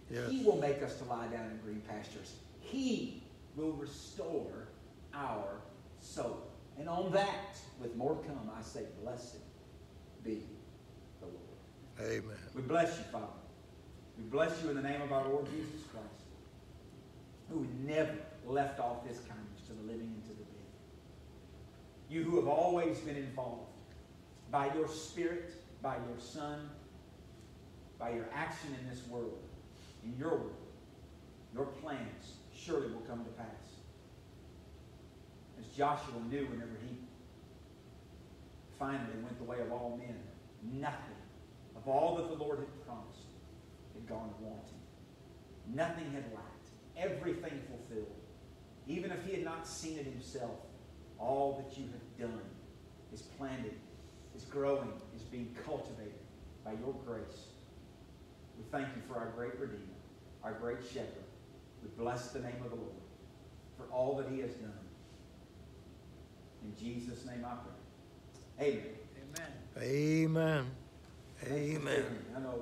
Yes. He will make us to lie down in green pastures. He will restore our soul. And on that, with more to come, I say, blessed be the Lord. Amen. We bless you, Father. We bless you in the name of our Lord Jesus Christ, who never left off his kindness to the living and to the dead. You who have always been involved by your Spirit, by your Son, by your action in this world, in your world, your plans surely will come to pass. As Joshua knew whenever he finally went the way of all men, nothing of all that the Lord had promised had gone wanting. Nothing had lacked. Everything fulfilled. Even if he had not seen it himself, all that you have done is planted, is growing, is being cultivated by your grace. We thank you for our great Redeemer, our great Shepherd. We bless the name of the Lord for all that he has done. In Jesus' name I pray. Amen. Amen. Amen. Amen. I know.